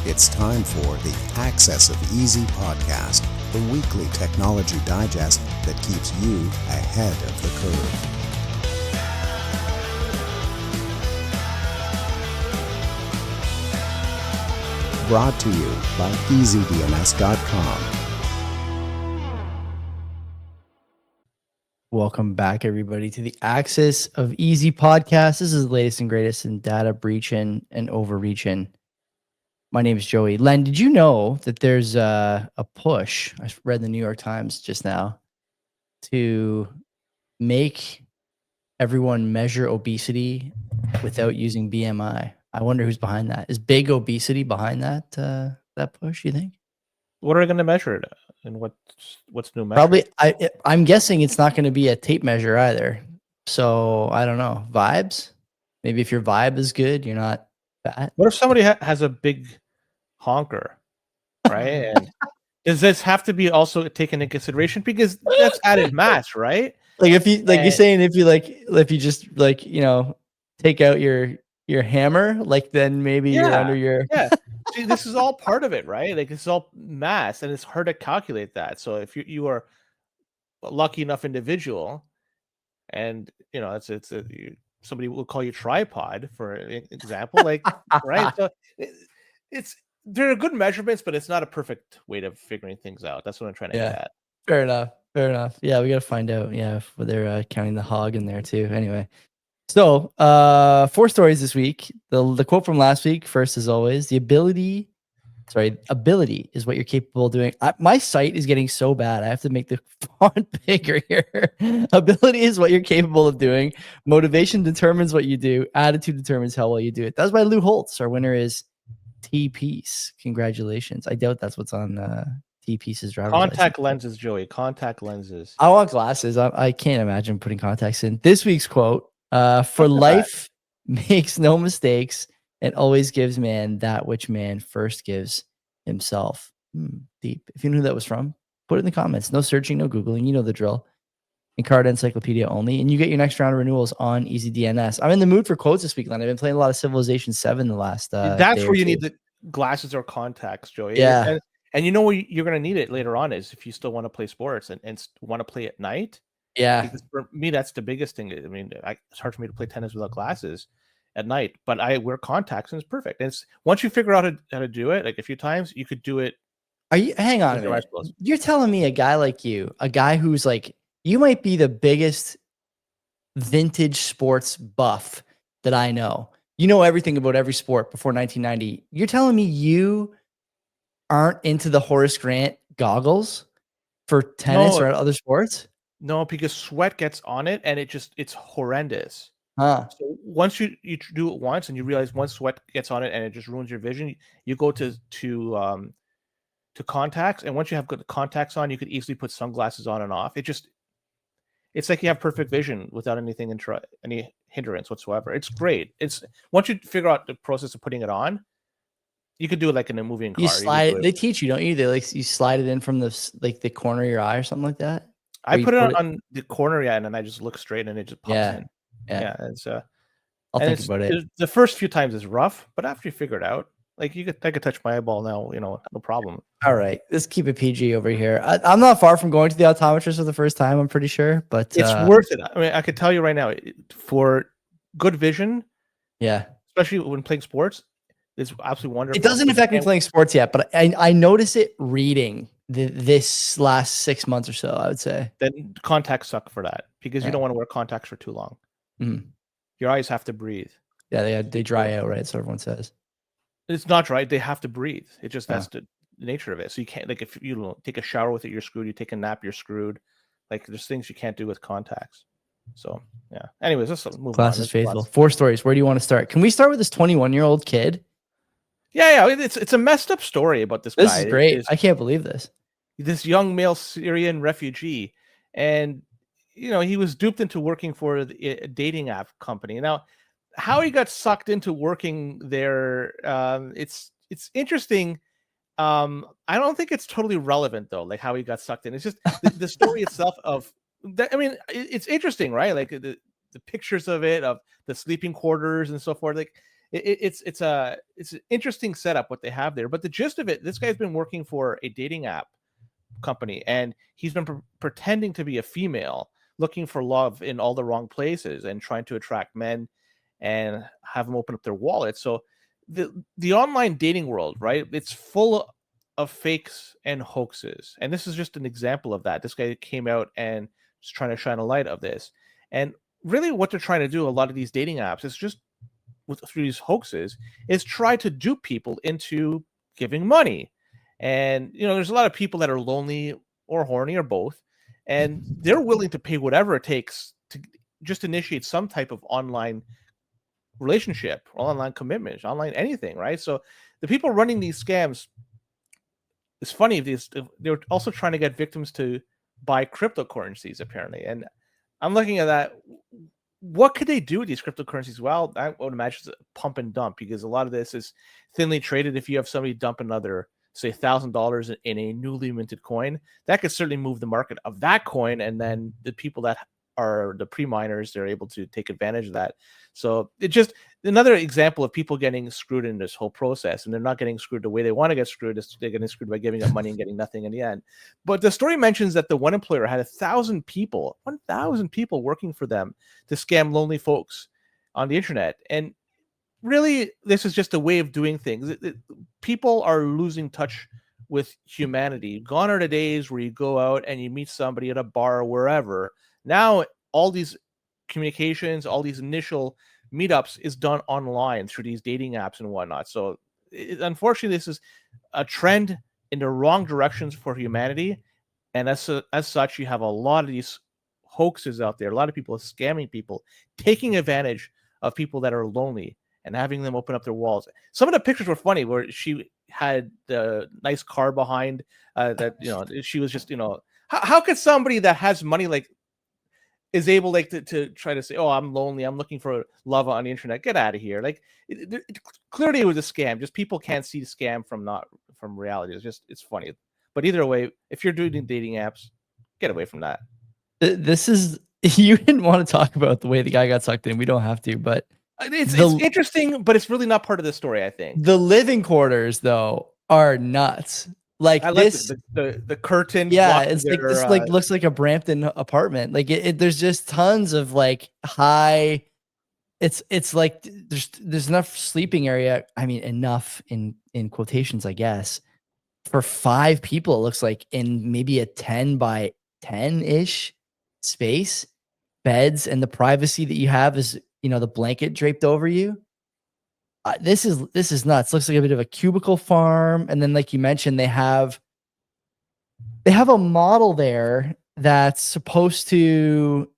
It's time for the Access of Easy podcast, the weekly technology digest that keeps you ahead of the curve. Brought to you by EasyDNS.com. Welcome back, everybody, to the Access of Easy podcast. This is the latest and greatest in data breaching and overreaching. My name is Joey. Len, did you know that there's a push, I read in the New York Times just now, to make everyone measure obesity without using BMI? I wonder who's behind that. Is big obesity behind that that push, you think? What are they going to measure it? And what's new measure? Probably, I'm guessing it's not going to be a tape measure either. So I don't know. Vibes? Maybe if your vibe is good, you're not fat. What if somebody has a big honker, right? And does this have to be also taken into consideration because that's added mass, right? Like if you you're saying if you just take out your hammer, like then maybe you're under your See, this is all part of it, right? Like it's all mass, and it's hard to calculate that. So if you are a lucky enough individual, and somebody will call you tripod for example, like right? So there are good measurements, but it's not a perfect way of figuring things out. That's what I'm trying to get at. Fair enough. Yeah, we got to find out. Yeah, if they're counting the hog in there too. Anyway. So, 4 stories this week. The quote from last week, first as always, ability is what you're capable of doing. My site is getting so bad. I have to make the font bigger here. Ability is what you're capable of doing. Motivation determines what you do. Attitude determines how well you do it. That's by Lou Holtz. Our winner is T-Piece. Congratulations. I doubt that's what's on T-Piece's driver's license. Contact lenses, Joey. Contact lenses. I want glasses. I can't imagine putting contacts in. This week's quote. For life makes no mistakes and always gives man that which man first gives himself. Deep. If you knew who that was from, put it in the comments. No searching, no Googling. You know the drill. Encarta Encyclopedia only. And you get your next round of renewals on EasyDNS. I'm in the mood for quotes this week, Len. I've been playing a lot of Civilization 7 the last That's where you need the glasses or contacts, Joey. Yeah. And you know what you're going to need it later on is if you still want to play sports and want to play at night. Yeah, because for me that's the biggest thing. I mean, it's hard for me to play tennis without glasses at night, but I wear contacts and it's perfect. And it's once you figure out how to do it, like a few times, you could do it. Hang on a minute. You're telling me a guy like you, a guy who's like, you might be the biggest vintage sports buff that I know. You know everything about every sport before 1990. You're telling me you aren't into the Horace Grant goggles for tennis or other sports? No, because sweat gets on it and it's horrendous. So once you do it once and you realize once sweat gets on it and it just ruins your vision, you go to contacts, and once you have good contacts on, you could easily put sunglasses on and off. It's like you have perfect vision without any hindrance whatsoever. It's great. It's once you figure out the process of putting it on, you could do it like in a moving car. You slide it. They teach you, don't you? They you slide it in from the corner of your eye or something like that. I put it on the corner, and then I just look straight, and it just pops in. Yeah, it's I'll think about it. The first few times is rough, but after you figure it out, like I could touch my eyeball now, no problem. All right, let's keep it PG over here. I'm not far from going to the optometrist for the first time. I'm pretty sure, but it's worth it. I mean, I could tell you right now, for good vision, especially when playing sports, it's absolutely wonderful. It doesn't affect me playing sports yet, but I notice it reading this last 6 months or so, I would say. Then contacts suck for that because you don't want to wear contacts for too long. Mm-hmm. Your eyes have to breathe. Yeah, they dry out, right? So everyone says. It's not dry. They have to breathe. It just that's the nature of it. So you can't, like, if you take a shower with it, you're screwed. You take a nap, you're screwed. Like there's things you can't do with contacts. So yeah. Anyways, let's move on. Class is faithful. 4 stories. Where do you want to start? Can we start with this 21-year-old kid? Yeah. It's a messed up story about this guy. This is great. I can't believe this. This young male Syrian refugee, and he was duped into working for a dating app company. Now, how he got sucked into working there, it's interesting. I don't think it's totally relevant though, like how he got sucked in. It's just the story itself of that. I mean, it's interesting, right? Like the pictures of it, of the sleeping quarters and so forth. Like it's an interesting setup what they have there. But the gist of it, this guy's been working for a dating app company, and he's been pretending to be a female, looking for love in all the wrong places and trying to attract men and have them open up their wallet. So the online dating world, right? It's full of fakes and hoaxes, and this is just an example of that. This guy came out and is trying to shine a light of this, and really what they're trying to do, a lot of these dating apps, is just through these hoaxes, is try to dupe people into giving money. And there's a lot of people that are lonely or horny or both, and they're willing to pay whatever it takes to just initiate some type of online relationship, online commitment, online anything, right? So the people running these scams, it's funny, they're also trying to get victims to buy cryptocurrencies apparently. And I'm looking at that. What could they do with these cryptocurrencies? Well, I would imagine it's a pump and dump, because a lot of this is thinly traded. If you have somebody dump another, say, $1,000 in a newly minted coin, that could certainly move the market of that coin, and then the people that are the pre-miners, they're able to take advantage of that. So it's just another example of people getting screwed in this whole process, and they're not getting screwed the way they want to get screwed. They're getting screwed by giving up money and getting nothing in the end. But the story mentions that the one employer had 1,000 people working for them to scam lonely folks on the internet. And really, this is just a way of doing things. People are losing touch with humanity. Gone are the days where you go out and you meet somebody at a bar or wherever. Now, all these communications, all these initial meetups is done online through these dating apps and whatnot. So, unfortunately, this is a trend in the wrong directions for humanity. And as such, you have a lot of these hoaxes out there, a lot of people scamming people, taking advantage of people that are lonely and having them open up their walls. Some of the pictures were funny, where she had the nice car behind that, she was just, how could somebody that has money is able to try to say, oh, I'm lonely, I'm looking for love on the internet, get out of here. Clearly it was a scam. Just people can't see the scam from reality. It's funny. But either way, if you're doing dating apps, get away from that. This is, you didn't want to talk about the way the guy got sucked in. We don't have to, but it's interesting, but it's really not part of the story, I think. The living quarters, though, are nuts. I this, like the curtain. Yeah, it's like this. Looks like a Brampton apartment. There's just tons of high. It's like there's enough sleeping area. I mean, enough in quotations, I guess, for 5 people. It looks like in maybe a 10 by 10 ish space, beds, and the privacy that you have is the blanket draped over you. This is nuts. Looks like a bit of a cubicle farm, and then, like you mentioned, they have a model there that's supposed to,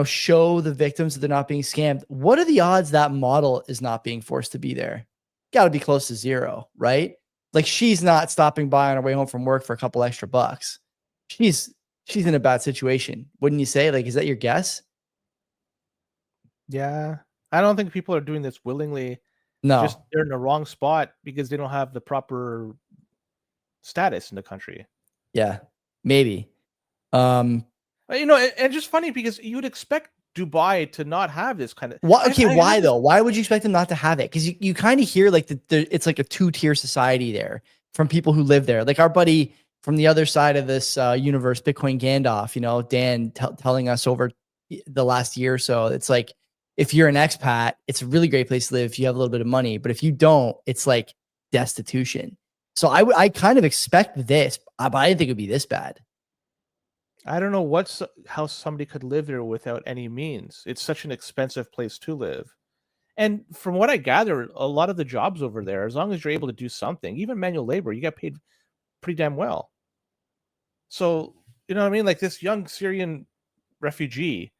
show the victims that they're not being scammed. What are the odds that model is not being forced to be there? Got to be close to 0, right? Like, she's not stopping by on her way home from work for a couple extra bucks. She's in a bad situation, wouldn't you say? Is that your guess? Yeah, I don't think people are doing this willingly. No, just they're in the wrong spot because they don't have the proper status in the country. Yeah, maybe. And just funny because you would expect Dubai to not have this kind of. Why though? Why would you expect them not to have it? Because you kind of hear it's like a 2-tier society there from people who live there. Like our buddy from the other side of this universe, Bitcoin Gandalf. Dan telling us over the last year or so, it's like, if you're an expat, it's a really great place to live if you have a little bit of money. But if you don't, it's like destitution. So I kind of expect this, but I didn't think it would be this bad. I don't know how somebody could live there without any means. It's such an expensive place to live. And from what I gather, a lot of the jobs over there, as long as you're able to do something, even manual labor, you get paid pretty damn well. So, you know what I mean? Like this young Syrian refugee.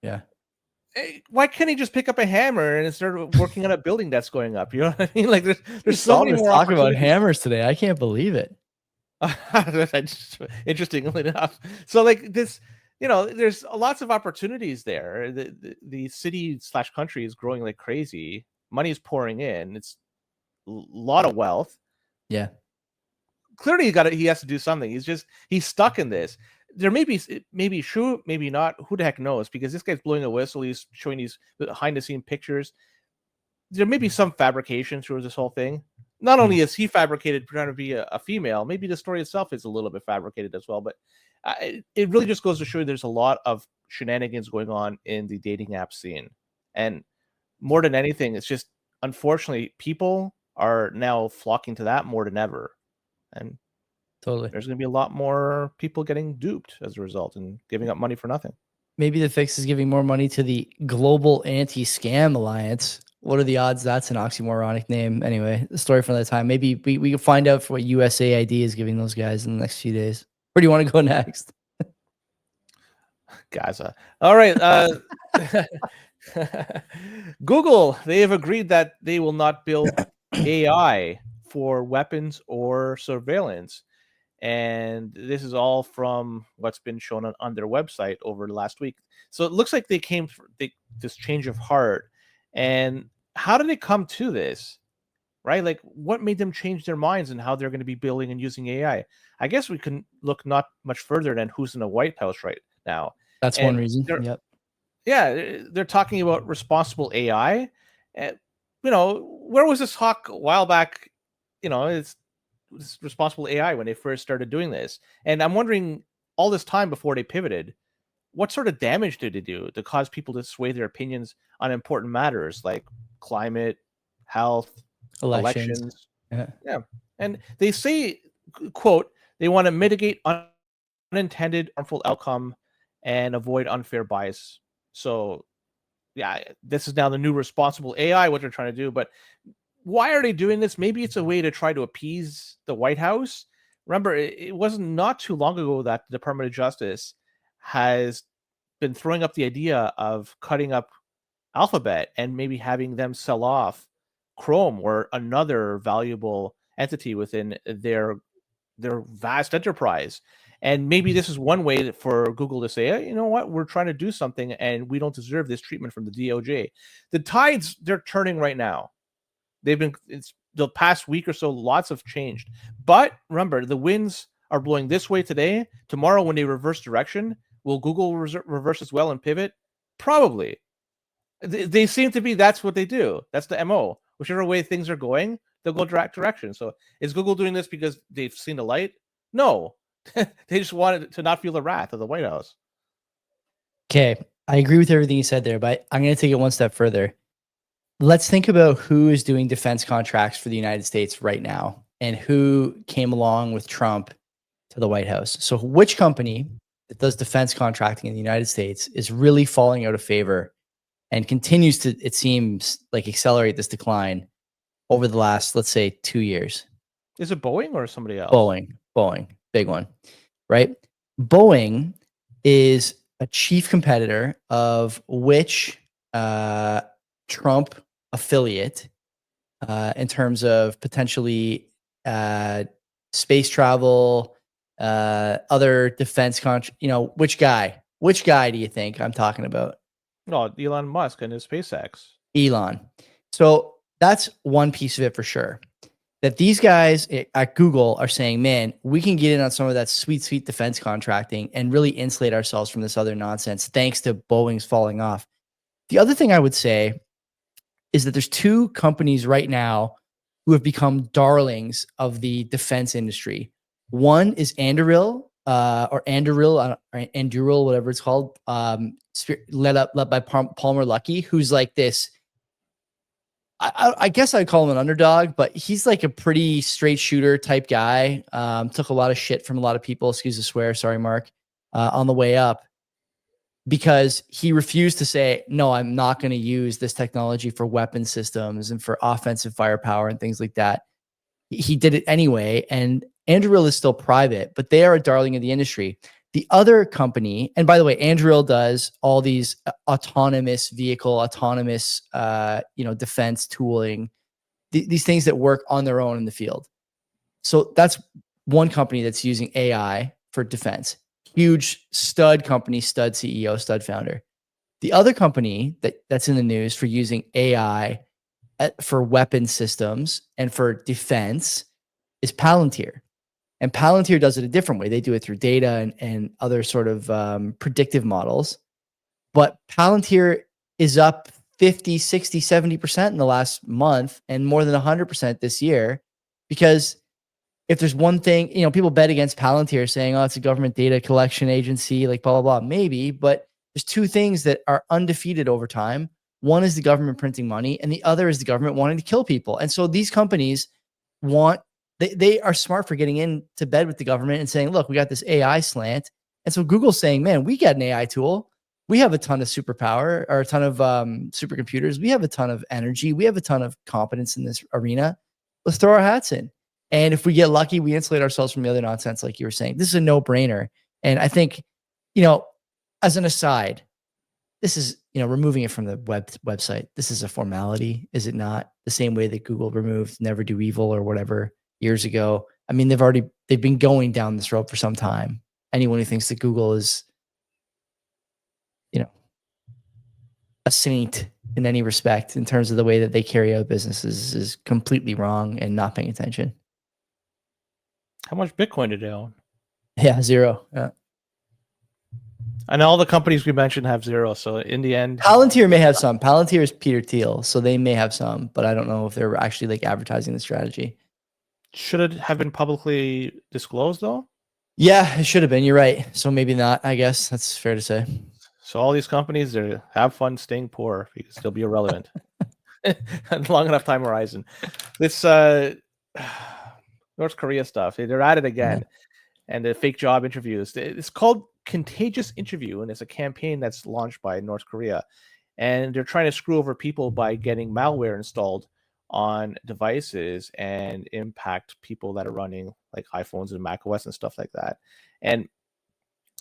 Yeah. Why can't he just pick up a hammer and start working on a building that's going up? You know what I mean? Like there's so many more talking about hammers today. I can't believe it. Interestingly enough, so like this, there's lots of opportunities there. The city / country is growing like crazy. Money is pouring in. It's a lot of wealth. Yeah. Clearly, he has to do something. He's stuck in this. There may be true, maybe not. Who the heck knows? Because this guy's blowing a whistle. He's showing these behind the scene pictures. there may be some fabrication through this whole thing. Not only is he fabricated trying to be a female, maybe the story itself is a little bit fabricated as well. But it really just goes to show you there's a lot of shenanigans going on in the dating app scene. And more than anything, it's just, unfortunately, people are now flocking to that more than ever. And Totally. there's going to be a lot more people getting duped as a result and giving up money for nothing. Maybe the fix is giving more money to the Global Anti-Scam Alliance. What are the odds that's an oxymoronic name? Anyway, the story from that time. Maybe we can find out for what USAID is giving those guys in the next few days. Where do you want to go next? Gaza. All right. Google, they have agreed that they will not build AI for weapons or surveillance. And this is all from what's been shown on their website over the last week. So it looks like they came for this change of heart. And how did they come to this? Right? Like, what made them change their minds and how they're going to be building and using AI? I guess we can look not much further than who's in the White House right now. That's one reason. Yep. Yeah, they're talking about responsible AI. And, where was this talk a while back? It's responsible AI when they first started doing this. And I'm wondering, all this time before they pivoted, what sort of damage did they do to cause people to sway their opinions on important matters like climate, health, elections? Yeah. And they say, quote, they want to mitigate unintended harmful outcome and avoid unfair bias. So, yeah, this is now the new responsible AI, what they're trying to do. But why are they doing this? Maybe it's a way to try to appease the White House. Remember, it wasn't not too long ago that the Department of Justice has been throwing up the idea of cutting up Alphabet and maybe having them sell off Chrome or another valuable entity within their vast enterprise. And maybe this is one way for Google to say, hey, you know what, we're trying to do something and we don't deserve this treatment from the DOJ. The tides, they're turning right now. It's the past week or so, lots have changed. But remember, the winds are blowing this way today. Tomorrow, when they reverse direction, will Google reverse as well and pivot? Probably. They seem to be, that's what they do. That's the MO. Whichever way things are going, they'll go direct direction. So is Google doing this because they've seen the light? No. They just wanted to not feel the wrath of the White House. Okay. I agree with everything you said there, but I'm going to take it one step further. Let's think about who is doing defense contracts for the United States right now and who came along with Trump to the White House. So which company that does defense contracting in the United States is really falling out of favor and continues to, it seems like, accelerate this decline over the last, let's say, 2 years? Is it Boeing or somebody else? Boeing, big one, right? Boeing is a chief competitor of which Trump affiliate in terms of potentially space travel, other defense which guy do you think I'm talking about? No, Elon Musk and his SpaceX. Elon. So that's one piece of it for sure. That these guys at Google are saying, man, we can get in on some of that sweet, sweet defense contracting and really insulate ourselves from this other nonsense thanks to Boeing's falling off. The other thing I would say is that there's two companies right now who have become darlings of the defense industry. One is Anduril, Anduril, whatever it's called, led by Palmer Luckey, who's like this. I guess I'd call him an underdog, but he's like a pretty straight shooter type guy. Took a lot of shit from a lot of people, excuse the swear, sorry, Mark, on the way up, because he refused to say, no, I'm not going to use this technology for weapon systems and for offensive firepower and things like that. He did it anyway. And Anduril is still private, but they are a darling of the industry. The other company, and by the way, Anduril does all these autonomous vehicle, autonomous, defense tooling, these things that work on their own in the field. So that's one company that's using AI for defense. Huge stud company, stud CEO, stud founder. The other company that's in the news for using AI for weapon systems and for defense is Palantir. And Palantir does it a different way. They do it through data and other sort of predictive models. But Palantir is up 50, 60, 70% in the last month and more than 100% this year. Because if there's one thing, people bet against Palantir saying, oh, it's a government data collection agency, like blah, blah, blah. Maybe, but there's two things that are undefeated over time. One is the government printing money, and the other is the government wanting to kill people. And so these companies they are smart for getting into bed with the government and saying, look, we got this AI slant. And so Google's saying, man, we got an AI tool. We have a ton of superpower or a ton of supercomputers. We have a ton of energy. We have a ton of competence in this arena. Let's throw our hats in. And if we get lucky, we insulate ourselves from the other nonsense, like you were saying. This is a no-brainer. And I think, as an aside, this is, removing it from the website. This is a formality, is it not? The same way that Google removed Never Do Evil or whatever years ago. I mean, they've been going down this road for some time. Anyone who thinks that Google is, a saint in any respect in terms of the way that they carry out businesses is completely wrong and not paying attention. How much Bitcoin did they own? Yeah, 0. Yeah. And all the companies we mentioned have 0. So in the end, Palantir may have some. Palantir is Peter Thiel, so they may have some, but I don't know if they're actually like advertising the strategy. Should it have been publicly disclosed though? Yeah, it should have been. You're right. So maybe not. I guess that's fair to say. So all these companies, they have fun staying poor because they'll be irrelevant. Long enough time horizon. This North Korea stuff, they're at it again. Yeah. And the fake job interviews. It's called Contagious Interview, and it's a campaign that's launched by North Korea. And they're trying to screw over people by getting malware installed on devices and impact people that are running like iPhones and macOS and stuff like that. And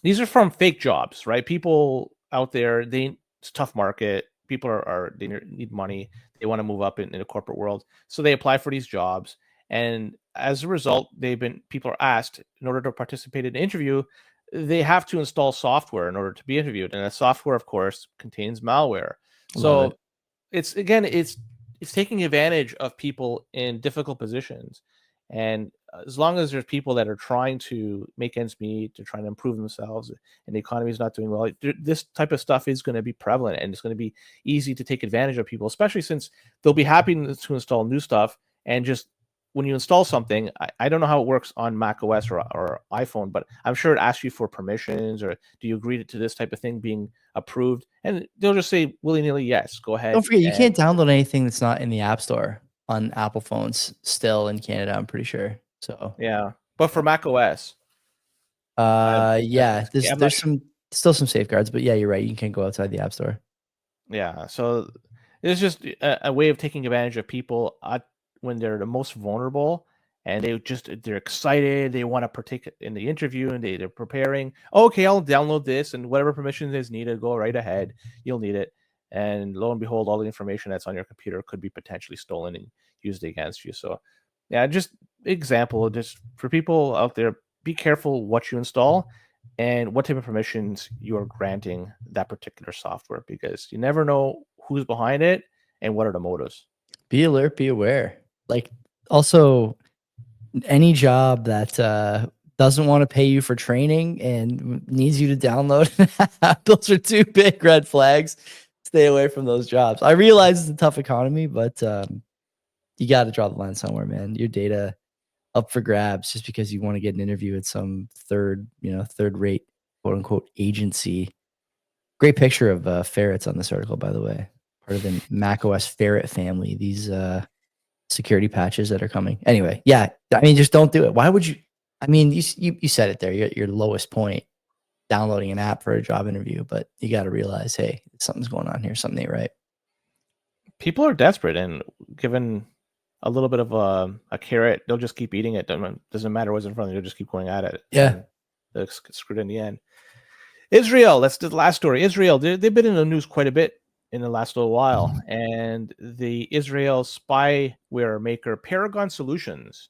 these are from fake jobs, right? People out there, it's a tough market. People they need money. They want to move up in the corporate world. So they apply for these jobs. And as a result, people are asked, in order to participate in an interview, they have to install software in order to be interviewed. And that software, of course, contains malware. So it's taking advantage of people in difficult positions. And as long as there's people that are trying to make ends meet, to trying to improve themselves, and the economy is not doing well, this type of stuff is going to be prevalent, and it's going to be easy to take advantage of people, especially since they'll be happy to install new stuff. And just when you install something, I don't know how it works on Mac OS or iPhone, but I'm sure it asks you for permissions, or do you agree to this type of thing being approved? And they'll just say willy-nilly, yes, go ahead. Don't forget, you can't download anything that's not in the App Store on Apple phones still in Canada, I'm pretty sure. So yeah, but for Mac OS, yeah, there's still some safeguards, but yeah, you're right. You can go outside the App Store. Yeah, so it's just a way of taking advantage of people when they're the most vulnerable, and they're excited. They want to partake in the interview, and they're preparing. Okay, I'll download this, and whatever permissions is needed, go right ahead. You'll need it. And lo and behold, all the information that's on your computer could be potentially stolen and used against you. So yeah, just example, just for people out there, be careful what you install and what type of permissions you are granting that particular software, because you never know who's behind it and what are the motives. Be alert, be aware. Like, also, any job that doesn't want to pay you for training and needs you to download, those are two big red flags. Stay away from those jobs. I realize it's a tough economy, but you got to draw the line somewhere, man. Your data up for grabs just because you want to get an interview at some third-rate, quote-unquote, agency. Great picture of ferrets on this article, by the way. Part of the macOS ferret family. These security patches that are coming. Anyway, yeah, I mean, just don't do it. Why would you? I mean, you said it there. You're at your lowest point, downloading an app for a job interview, but you got to realize, hey, something's going on here. Something ain't right. People are desperate, and given a little bit of a carrot, they'll just keep eating it. Doesn't matter what's in front of them. They'll just keep going at it. Yeah. They'll get screwed in the end. Israel, that's the last story. Israel, they've been in the news quite a bit in the last little while. And the Israel spyware maker Paragon Solutions,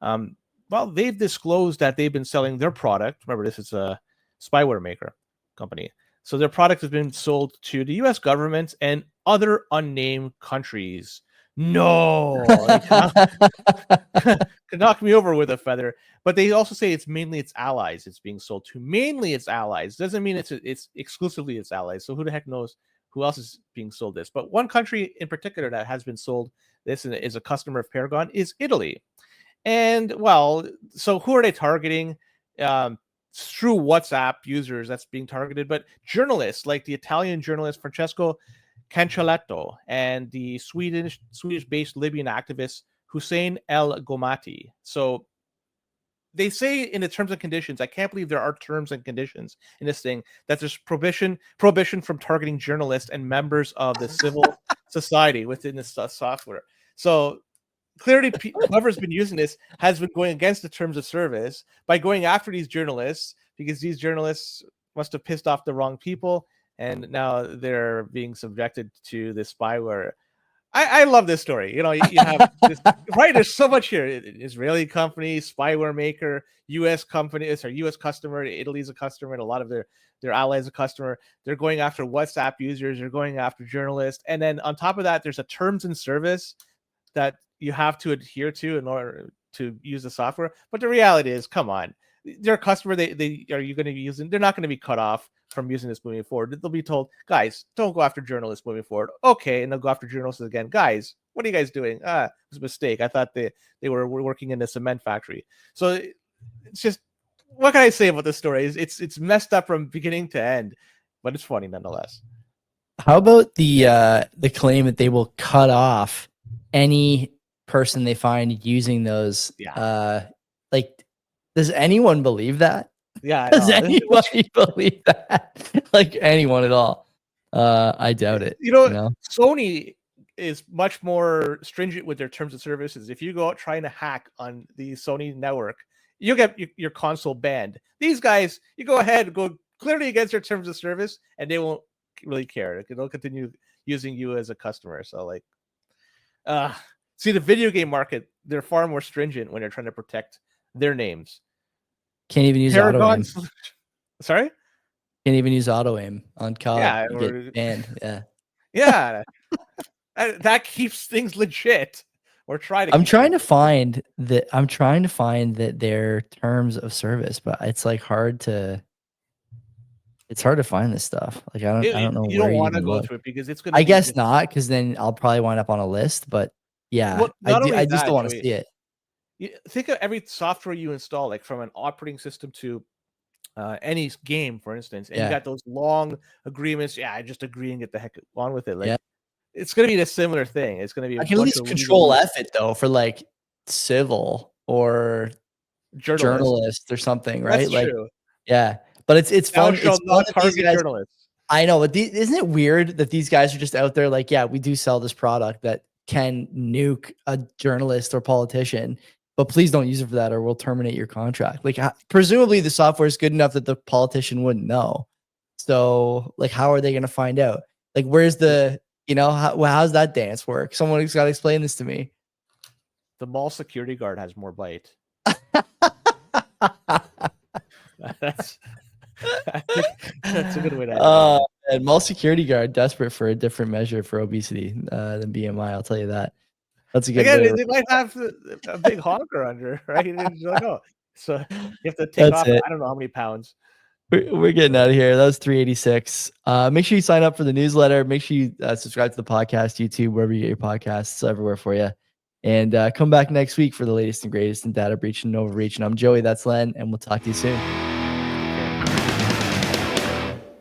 well, they've disclosed that they've been selling their product. Remember, this is a spyware maker company. So their product has been sold to the U.S. government and other unnamed countries. No, could knock me over with a feather. But they also say it's mainly its allies. It's being sold to mainly its allies. Doesn't mean it's exclusively its allies. So who the heck knows who else is being sold this. But one country in particular that has been sold this and is a customer of Paragon is Italy. And well, so who are they targeting? Through WhatsApp users that's being targeted, but journalists like the Italian journalist Francesco Cancelletto and the Swedish-based Libyan activist Hussein El Gomati. So they say in the terms and conditions, I can't believe there are terms and conditions in this thing, that there's prohibition from targeting journalists and members of the civil society within this software. So clearly, whoever's been using this has been going against the terms of service by going after these journalists, because these journalists must have pissed off the wrong people, and now they're being subjected to this spyware. I love this story. You have this, right? There's so much here. Israeli company, spyware maker, U.S. company, U.S. customer. Italy's a customer, and a lot of their allies a customer. They're going after WhatsApp users. They're going after journalists, and then on top of that, there's a terms and service that you have to adhere to in order to use the software. But the reality is, come on, they're a customer. They are you going to be using? They're not going to be cut off from using this moving forward. They'll be told, guys, don't go after journalists moving forward. Okay, and they'll go after journalists again. Guys, what are you guys doing? It was a mistake. I thought they were working in a cement factory. So it's just, what can I say about this story? It's messed up from beginning to end, but it's funny nonetheless. How about the claim that they will cut off any person they find using those? Like, does anyone believe that? Yeah, does anybody believe that? Like, anyone at all? I doubt it. Sony is much more stringent with their terms of services. If you go out trying to hack on the Sony network, you'll get your console banned. These guys, you go ahead, go clearly against their terms of service, and they won't really care. They'll continue using you as a customer. So, like, see, the video game market, they're far more stringent when they're trying to protect their names. Can't even use auto aim. Sorry? Can't even use auto aim on COD. Yeah, get banned. Yeah. That keeps things legit. Or try to. I'm trying to find that their terms of service, but it's like hard to find this stuff. Like, I don't know. You don't want to go through it because it's gonna. I guess not, because then I'll probably wind up on a list. But yeah, I just don't want to see it. You think of every software you install, like from an operating system to any game, for instance, and you got those long agreements. Yeah, I just agree and get the heck on with it. Like, it's going to be a similar thing. It's going to be. I can at least control F it though for like civil or journalist or something, right? That's like, true. Yeah, but it's fun. It's fun that these guys, journalists. I know, but isn't it weird that these guys are just out there like, yeah, we do sell this product that can nuke a journalist or politician, but please don't use it for that or we'll terminate your contract. Like, presumably the software is good enough that the politician wouldn't know. So, like, how are they going to find out? Like, where's the, how's that dance work? Someone's got to explain this to me. The mall security guard has more bite. That's a good way to. And mall security guard desperate for a different measure for obesity than BMI. I'll tell you that. That's a good. Again, they might have a big honker under, right? You don't know. So you have to take off. I don't know how many pounds. We're getting out of here. That was 386. Make sure you sign up for the newsletter. Make sure you subscribe to the podcast, YouTube, wherever you get your podcasts, everywhere for you. And come back next week for the latest and greatest in data breach and overreach. And I'm Joey. That's Len, and we'll talk to you soon.